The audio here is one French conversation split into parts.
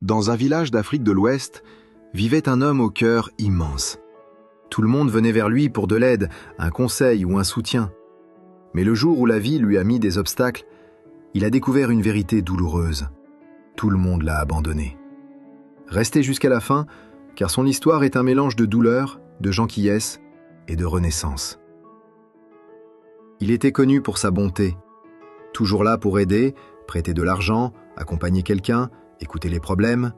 Dans un village d'Afrique de l'Ouest, vivait un homme au cœur immense. Tout le monde venait vers lui pour de l'aide, un conseil ou un soutien. Mais le jour où la vie lui a mis des obstacles, il a découvert une vérité douloureuse. Tout le monde l'a abandonné. Resté jusqu'à la fin, car son histoire est un mélange de douleur, de gentillesse et de renaissance. Il était connu pour sa bonté, toujours là pour aider, prêter de l'argent, accompagner quelqu'un, écouter les problèmes.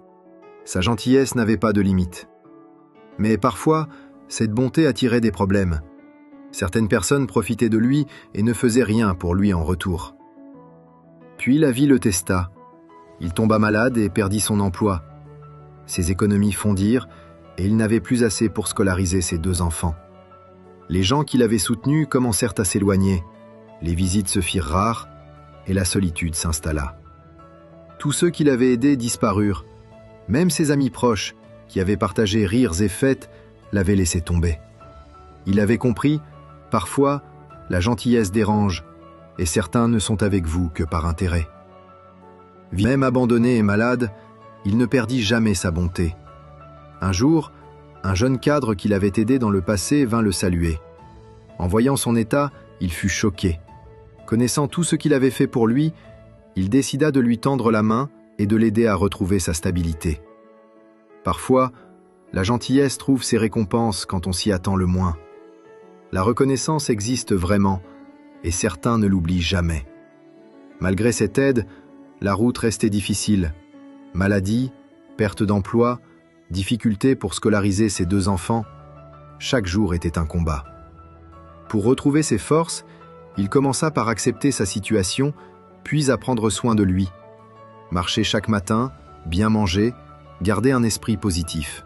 Sa gentillesse n'avait pas de limite. Mais parfois, cette bonté attirait des problèmes. Certaines personnes profitaient de lui et ne faisaient rien pour lui en retour. Puis la vie le testa. Il tomba malade et perdit son emploi. Ses économies fondirent et il n'avait plus assez pour scolariser ses 2 enfants. Les gens qui l'avaient soutenu commencèrent à s'éloigner. Les visites se firent rares et la solitude s'installa. Tous ceux qui l'avaient aidé disparurent. Même ses amis proches, qui avaient partagé rires et fêtes, l'avaient laissé tomber. Il avait compris, parfois, la gentillesse dérange, et certains ne sont avec vous que par intérêt. Même abandonné et malade, il ne perdit jamais sa bonté. Un jour, un jeune cadre qui l'avait aidé dans le passé vint le saluer. En voyant son état, il fut choqué. Connaissant tout ce qu'il avait fait pour lui, il décida de lui tendre la main et de l'aider à retrouver sa stabilité. Parfois, la gentillesse trouve ses récompenses quand on s'y attend le moins. La reconnaissance existe vraiment, et certains ne l'oublient jamais. Malgré cette aide, la route restait difficile. Maladie, perte d'emploi, difficulté pour scolariser ses 2 enfants, chaque jour était un combat. Pour retrouver ses forces, il commença par accepter sa situation, puis à prendre soin de lui. Marcher chaque matin, bien manger, garder un esprit positif.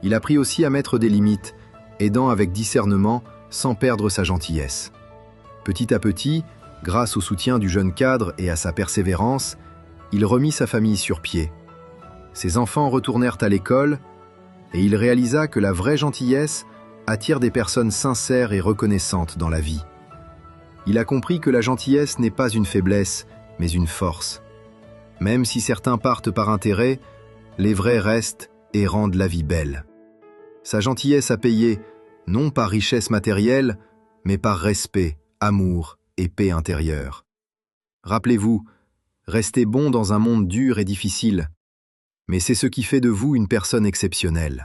Il apprit aussi à mettre des limites, aidant avec discernement sans perdre sa gentillesse. Petit à petit, grâce au soutien du jeune cadre et à sa persévérance, il remit sa famille sur pied. Ses enfants retournèrent à l'école et il réalisa que la vraie gentillesse attire des personnes sincères et reconnaissantes dans la vie. Il a compris que la gentillesse n'est pas une faiblesse, mais une force. Même si certains partent par intérêt, les vrais restent et rendent la vie belle. Sa gentillesse a payé, non par richesse matérielle, mais par respect, amour et paix intérieure. Rappelez-vous, restez bon dans un monde dur et difficile, mais c'est ce qui fait de vous une personne exceptionnelle.